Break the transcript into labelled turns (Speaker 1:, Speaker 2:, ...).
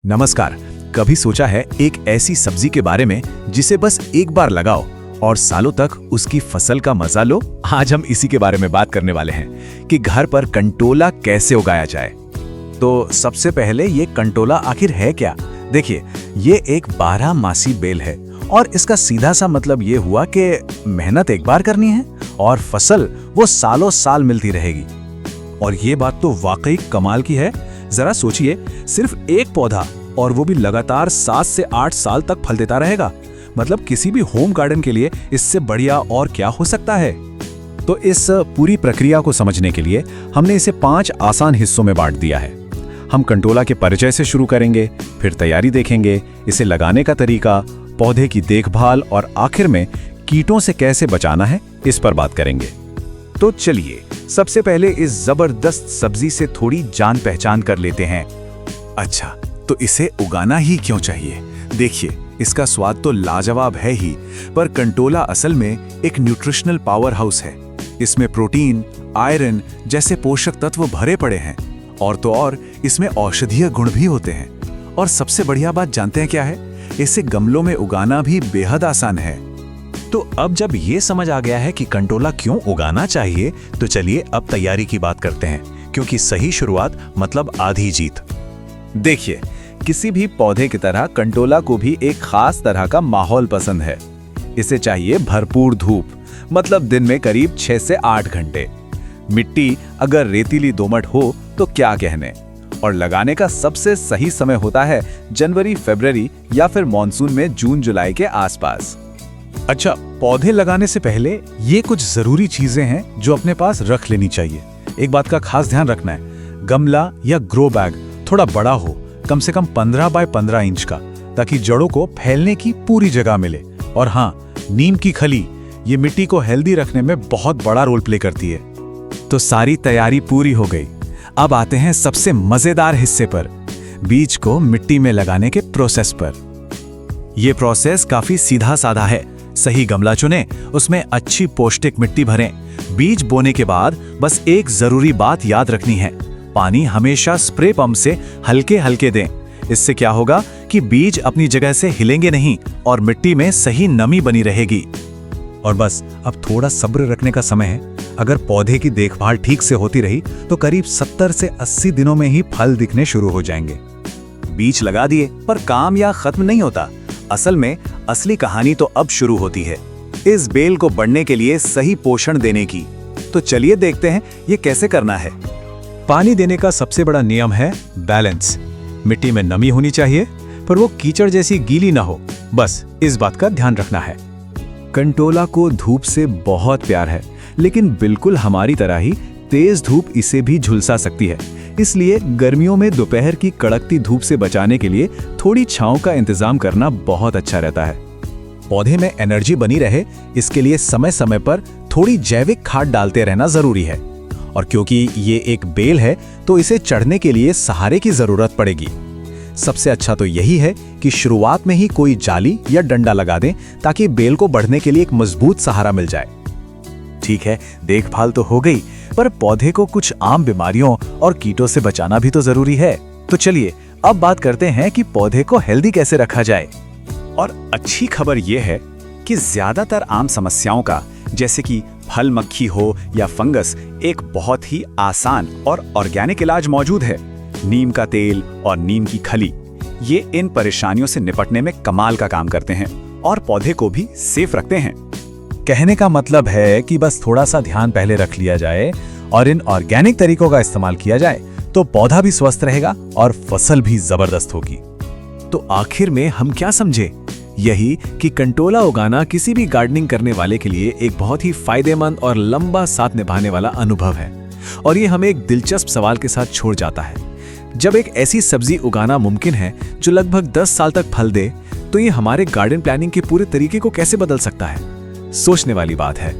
Speaker 1: नमस्कार। कभी सोचा है एक ऐसी सब्जी के बारे में जिसे बस एक बार लगाओ और सालों तक उसकी फसल का मजा लो? आज हम इसी के बारे में बात करने वाले हैं कि घर पर कंटोला कैसे उगाया जाए। तो सबसे पहले ये कंटोला आखिर है क्या? देखिए, ये एक 12 मासी बेल है और इसका सीधा सा मतलब ये हुआ कि मेहनत एक बार करनी है और फसल वो सालों साल मिलती रहेगी। और ये बात तो वाकई कमाल की है। जरा सोचिए, सिर्फ एक पौधा और वो भी लगातार 7 से 8 साल तक फल देता रहेगा। मतलब किसी भी होम गार्डन के लिए इससे बढ़िया और क्या हो सकता है। तो इस पूरी प्रक्रिया को समझने के लिए हमने इसे 5 आसान हिस्सों में बांट दिया है। हम कंटोला के परिचय से शुरू करेंगे, फिर तैयारी देखेंगे, इसे लगाने का तरीका, पौधे की देखभाल और आखिर में कीटों से कैसे बचाना है, इस पर बात करेंगे। तो चलिए सबसे पहले इस जबरदस्त सब्जी से थोड़ी जान पहचान कर लेते हैं। अच्छा, तो इसे उगाना ही क्यों चाहिए? देखिए, इसका स्वाद तो लाजवाब है ही, पर कंटोला असल में एक न्यूट्रिशनल पावर हाउस है। इसमें प्रोटीन, आयरन जैसे पोषक तत्व भरे पड़े हैं और तो और इसमें औषधीय गुण भी होते हैं। और सबसे बढ़िया बात जानते हैं क्या है? इसे गमलों में उगाना भी बेहद आसान है। तो अब जब ये समझ आ गया है कि कंटोला क्यों उगाना चाहिए, तो चलिए अब तैयारी की बात करते हैं, क्योंकि सही शुरुआत मतलब आधी जीत। देखिए, किसी भी पौधे की तरह कंटोला को भी एक खास तरह का माहौल पसंद है। इसे चाहिए भरपूर धूप, मतलब दिन में करीब 6 से 8 घंटे। मिट्टी अगर रेतीली दोमट हो तो क्या कहने। और लगाने का सबसे सही समय होता है जनवरी, फरवरी या फिर मॉनसून में जून जुलाई के आसपास। अच्छा, पौधे लगाने से पहले ये कुछ जरूरी चीजें हैं जो अपने पास रख लेनी चाहिए। एक बात का खास ध्यान रखना है, गमला या ग्रो बैग थोड़ा बड़ा हो, कम से कम 15 बाय 15 इंच का, ताकि जड़ों को फैलने की पूरी जगह मिले। और हाँ, नीम की खली ये मिट्टी को हेल्दी रखने में बहुत बड़ा रोल प्ले करती है। तो सारी तैयारी पूरी हो गई। अब आते हैं सबसे मजेदार हिस्से पर, बीज को मिट्टी में लगाने के प्रोसेस पर। यह प्रोसेस काफी सीधा साधा है। सही गमला चुनें, उसमें अच्छी पौष्टिक मिट्टी भरें। बीज बोने के बाद बस एक जरूरी बात याद रखनी है, पानी हमेशा स्प्रे पंप से हल्के हल्के दें। इससे क्या होगा कि बीज अपनी जगह से हिलेंगे नहीं और मिट्टी में सही नमी बनी रहेगी। और बस अब थोड़ा सब्र रखने का समय है। अगर पौधे की देखभाल ठीक से होती रही तो करीब 70 से 80 दिनों में ही फल दिखने शुरू हो जाएंगे। बीज लगा दिए, पर काम यहाँ खत्म नहीं होता। असल में असली कहानी तो अब शुरू होती है, इस बेल को बढ़ने के लिए सही पोषण देने की। तो चलिए देखते हैं ये कैसे करना है। पानी देने का सबसे बड़ा नियम है बैलेंस। मिट्टी में नमी होनी चाहिए, पर वो कीचड़ जैसी गीली ना हो, बस इस बात का ध्यान रखना है। कंटोला को धूप से बहुत प्यार है, लेकिन बिल्कुल हमारी तरह ही तेज धूप इसे भी झुलसा सकती है। इसलिए गर्मियों में दोपहर की कड़कती धूप से बचाने के लिए थोड़ी छांव का इंतजाम करना बहुत अच्छा रहता है। पौधे में एनर्जी बनी रहे, इसके लिए समय समय पर थोड़ी जैविक खाद डालते रहना जरूरी है। और क्योंकि ये एक बेल है, तो इसे चढ़ने के लिए सहारे की जरूरत पड़ेगी। सबसे अच्छा तो यही है कि शुरुआत में ही कोई जाली या डंडा लगा दें, ताकि बेल को बढ़ने के लिए एक मजबूत सहारा मिल जाए। ठीक है, देखभाल तो हो गई, पर पौधे को कुछ आम बीमारियों और कीटों से बचाना भी तो जरूरी है। तो चलिए अब बात करते हैं कि पौधे को हेल्दी कैसे रखा जाए। और अच्छी खबर यह है कि ज्यादातर आम समस्याओं का, जैसे कि फल मक्खी हो या फंगस, एक बहुत ही आसान और ऑर्गेनिक इलाज मौजूद है। नीम का तेल और नीम की खली, ये इन परेशानियों से निपटने में कमाल का काम करते हैं और पौधे को भी सेफ रखते हैं। कहने का मतलब है कि बस थोड़ा सा ध्यान पहले रख लिया जाए और इन ऑर्गेनिक तरीकों का इस्तेमाल किया जाए, तो पौधा भी स्वस्थ रहेगा और फसल भी जबरदस्त होगी। तो आखिर में हम क्या समझे? यही कि कंटोला उगाना किसी भी गार्डनिंग करने वाले के लिए एक बहुत ही फायदेमंद और लंबा साथ निभाने वाला अनुभव है। और ये हमें एक दिलचस्प सवाल के साथ छोड़ जाता है, जब एक ऐसी सब्जी उगाना मुमकिन है जो लगभग 10 साल तक फल दे, तो ये हमारे गार्डन प्लानिंग के पूरे तरीके को कैसे बदल सकता है? सोचने वाली बात है।